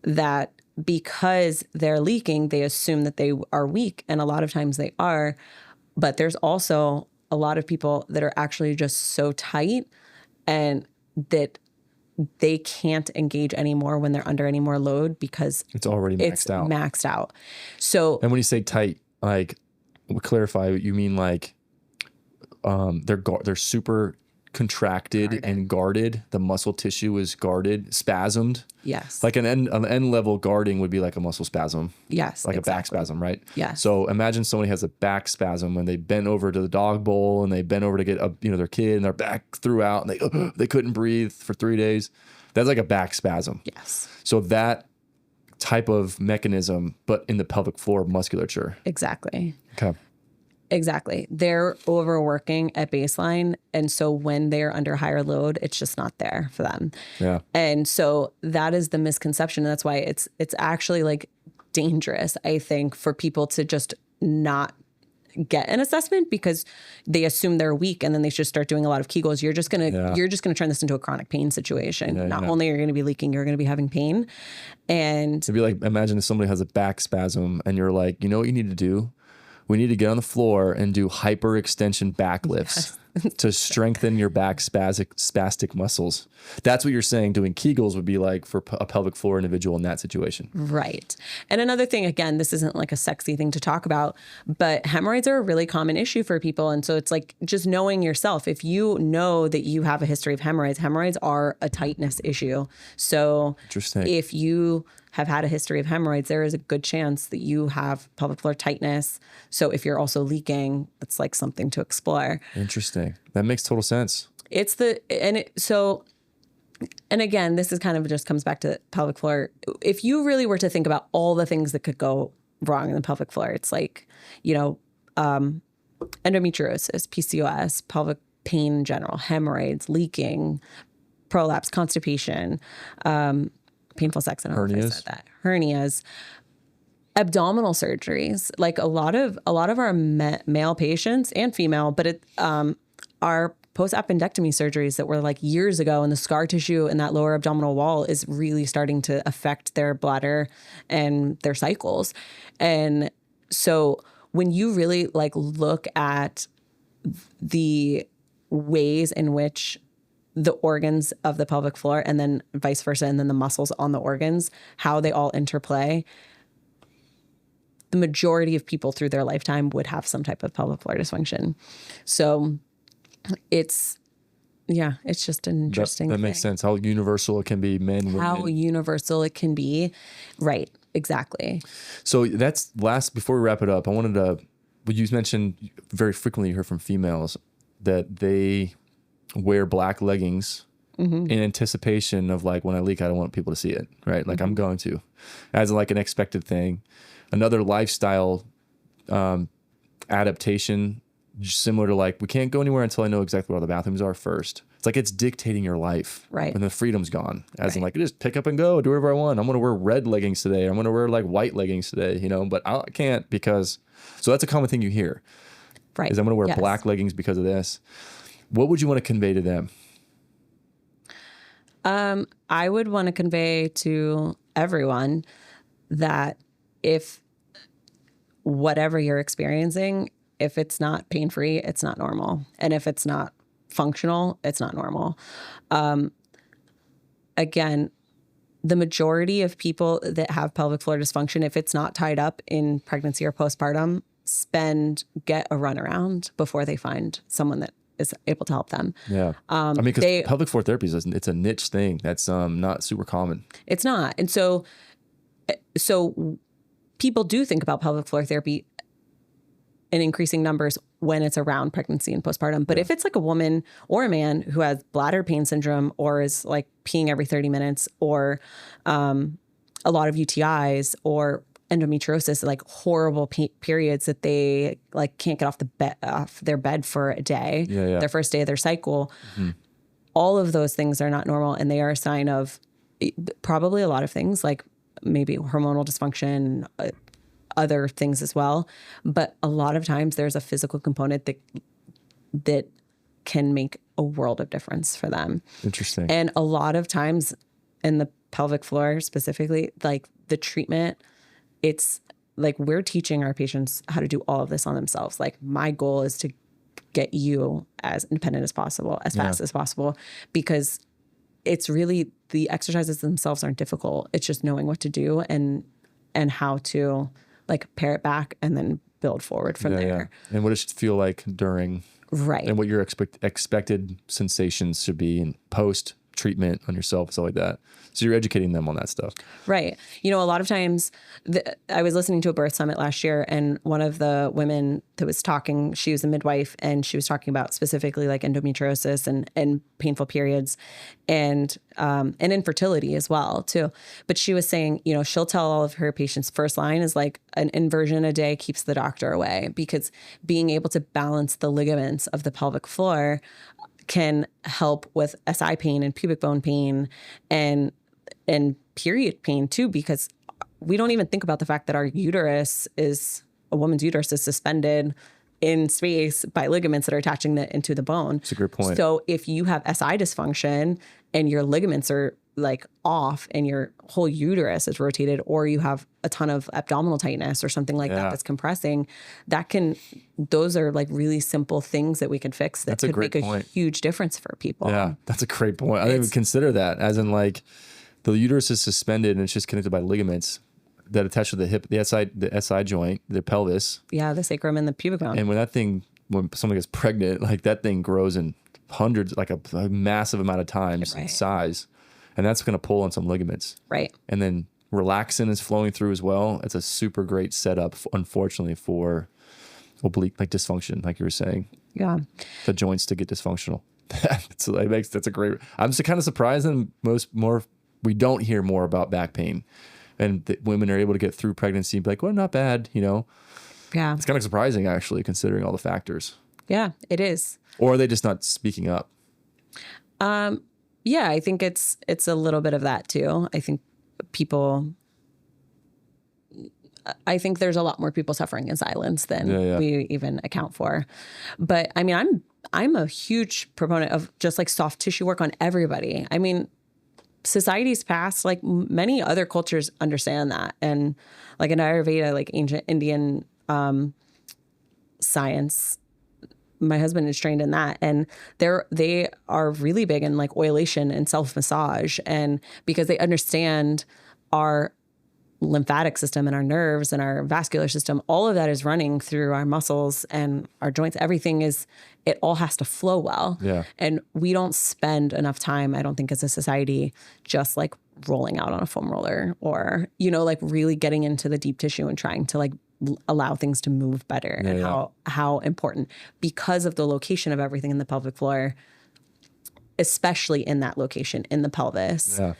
that because they're leaking, they assume that they are weak. And a lot of times they are. But there's also a lot of people that are actually just so tight and that they can't engage anymore when they're under any more load because it's already maxed out. So, and when you say tight, like, we'll clarify, you mean like they're super contracted and guarded. The muscle tissue is guarded, spasmed. Yes. Like an end level guarding would be like a muscle spasm. Yes. Like exactly. A back spasm, right? Yeah. So imagine somebody has a back spasm when they bend over to the dog bowl and they bend over to get their kid and their back threw out and they couldn't breathe for 3 days. That's like a back spasm. Yes. So that type of mechanism, but in the pelvic floor musculature. Exactly. Okay. Exactly. They're overworking at baseline. And so when they're under higher load, it's just not there for them. Yeah. And so that is the misconception. And that's why it's actually like dangerous, I think, for people to just not get an assessment because they assume they're weak and then they should start doing a lot of Kegels. You're just going to turn this into a chronic pain situation. Not only are you going to be leaking, you're going to be having pain. And it'd be like, imagine if somebody has a back spasm and you're like, you know what you need to do? We need to get on the floor and do hyperextension back lifts to strengthen your back spastic muscles. That's what you're saying doing Kegels would be like for a pelvic floor individual in that situation. Right. And another thing, again, this isn't like a sexy thing to talk about, but hemorrhoids are a really common issue for people. And so it's like just knowing yourself. If you know that you have a history of hemorrhoids are a tightness issue. So if you have had a history of hemorrhoids, there is a good chance that you have pelvic floor tightness. So if you're also leaking, it's like something to explore. Interesting. That makes total sense. And again, this is kind of just comes back to pelvic floor. If you really were to think about all the things that could go wrong in the pelvic floor, it's like, endometriosis, PCOS, pelvic pain in general, hemorrhoids, leaking, prolapse, constipation, painful sex. I don't know if I said that. Hernias, abdominal surgeries. Like a lot of our male patients and female, but are post-appendectomy surgeries that were like years ago, and the scar tissue in that lower abdominal wall is really starting to affect their bladder and their cycles. And so when you really like look at the ways in which the organs of the pelvic floor and then vice versa, and then the muscles on the organs, how they all interplay, the majority of people through their lifetime would have some type of pelvic floor dysfunction. So it's just an interesting That makes sense. How universal it can be, men, women. How universal it can be. Right. Exactly. So that's before we wrap it up, I wanted to, you mentioned very frequently you hear from females that they wear black leggings in anticipation of like when I leak, I don't want people to see it, right? Like I'm going to, as like an expected thing. Another lifestyle adaptation, similar to like, we can't go anywhere until I know exactly where all the bathrooms are first. It's like it's dictating your life, right? And the freedom's gone. As in like, just pick up and go, do whatever I want. I'm going to wear red leggings today. I'm going to wear like white leggings today, you know, but I can't because, so that's a common thing you hear, right? Is I'm going to wear black leggings because of this. What would you want to convey to them? I would want to convey to everyone that if whatever you're experiencing, if it's not pain-free, it's not normal. And if it's not functional, it's not normal. Again, the majority of people that have pelvic floor dysfunction, if it's not tied up in pregnancy or postpartum, get a runaround before they find someone that is able to help them. Yeah. I mean, because pelvic floor therapy it's a niche thing that's not super common. It's not. And so people do think about pelvic floor therapy in increasing numbers when it's around pregnancy and postpartum. But if it's like a woman or a man who has bladder pain syndrome or is like peeing every 30 minutes or a lot of UTIs or endometriosis, like horrible periods that they like can't get off their bed for a day, their first day of their cycle, all of those things are not normal. And they are a sign of probably a lot of things, like maybe hormonal dysfunction, other things as well. But a lot of times there's a physical component that can make a world of difference for them. Interesting. And a lot of times in the pelvic floor specifically, like the treatment, it's like we're teaching our patients how to do all of this on themselves. Like my goal is to get you as independent as possible, as fast as possible, because it's really the exercises themselves aren't difficult. It's just knowing what to do and how to like pare it back and then build forward from there. Yeah. And what does it feel like during, right? And what your expected sensations should be in post treatment on yourself, stuff like that. So you're educating them on that stuff. Right. You know, a lot of times I was listening to a birth summit last year, and one of the women that was talking, she was a midwife, and she was talking about specifically like endometriosis and painful periods and infertility as well too. But she was saying, you know, she'll tell all of her patients first line is like an inversion a day keeps the doctor away, because being able to balance the ligaments of the pelvic floor can help with SI pain and pubic bone pain and period pain too, because we don't even think about the fact that a woman's uterus is suspended in space by ligaments that are attaching into the bone. That's a great point. So if you have SI dysfunction and your ligaments are like off and your whole uterus is rotated, or you have a ton of abdominal tightness or something like that that's compressing, those are like really simple things that we can fix that could make a huge difference for people. Yeah, that's a great point. I didn't even consider that, as in like the uterus is suspended and it's just connected by ligaments that attach to the hip, the SI joint, the pelvis. Yeah, the sacrum and the pubic bone. And when someone gets pregnant, like that thing grows in hundreds, like a massive amount of times in size. And that's going to pull on some ligaments. Right. And then relaxin is flowing through as well. It's a super great setup, unfortunately, for oblique, like dysfunction, like you were saying. Yeah. The joints to get dysfunctional. That's a great, I'm just kind of surprised that we don't hear more about back pain, and that women are able to get through pregnancy and be like, well, not bad, you know? Yeah. It's kind of surprising, actually, considering all the factors. Yeah, it is. Or are they just not speaking up? Yeah, I think it's a little bit of that too. I think there's a lot more people suffering in silence than we even account for. But I mean, I'm a huge proponent of just like soft tissue work on everybody. I mean, societies past, like many other cultures understand that. And like in Ayurveda, like ancient Indian science, my husband is trained in that, and they are really big in like oilation and self-massage, and because they understand our lymphatic system and our nerves and our vascular system, all of that is running through our muscles and our joints. It all has to flow well. Yeah. And we don't spend enough time, I don't think, as a society, just like rolling out on a foam roller or, you know, like really getting into the deep tissue and trying to like allow things to move better, and how important, because of the location of everything in the pelvic floor, especially in that location in the pelvis, Yeah.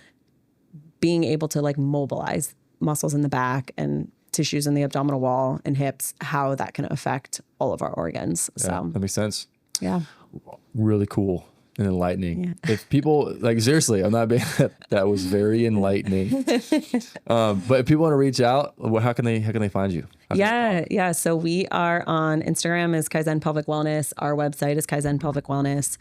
being able to like mobilize muscles in the back and tissues in the abdominal wall and hips, how that can affect all of our organs. Yeah, So that makes sense. yeah. Really cool and enlightening. Yeah. If people like, seriously, I'm not being, that was very enlightening. But if people want to reach out, how can they find you? Yeah. So we are on Instagram is Kaizen Pelvic Wellness. Our website is Kaizen Pelvic Wellness.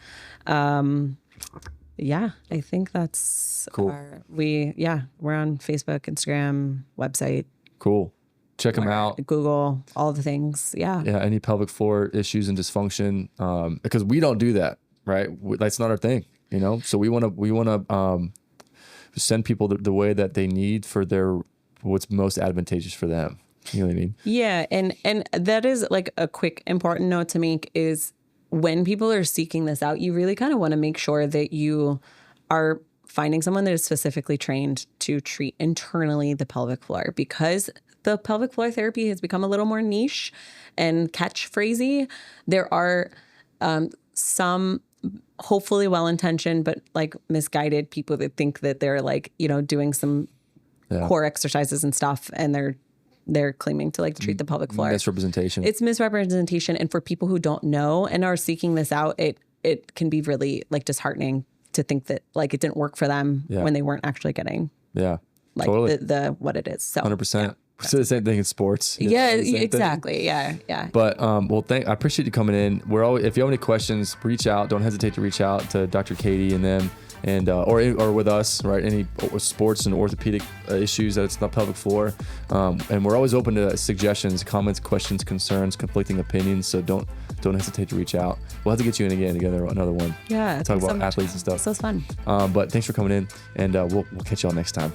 Yeah, I think that's cool. We're on Facebook, Instagram, website. Cool. Check them out. Google, all the things. Yeah. Yeah. Any pelvic floor issues and dysfunction. Because we don't do that, right? That's not our thing, you know? So we want to send people the way that they need for what's most advantageous for them. You know what I mean? Yeah. And that is like a quick important note to make is when people are seeking this out, you really kind of want to make sure that you are finding someone that is specifically trained to treat internally the pelvic floor, because the pelvic floor therapy has become a little more niche and catchphrasey. There are some hopefully well-intentioned, but like misguided people that think that they're like, you know, doing some core exercises and stuff, and they're claiming to like treat the pelvic floor. Misrepresentation. It's misrepresentation. And for people who don't know and are seeking this out, it can be really like disheartening to think that like it didn't work for them when they weren't actually getting like totally. the what it is. So 100%. So the same thing in sports. Yeah, exactly. Yeah. But well, I appreciate you coming in. If you have any questions, reach out. Don't hesitate to reach out to Dr. Katie and them, and or with us, right? Any sports and orthopedic issues that it's not pelvic floor, and we're always open to suggestions, comments, questions, concerns, conflicting opinions. So don't hesitate to reach out. We'll have to get you in again together another one. Yeah, talk about athletes and stuff. So it's fun. But thanks for coming in, and we'll catch y'all next time.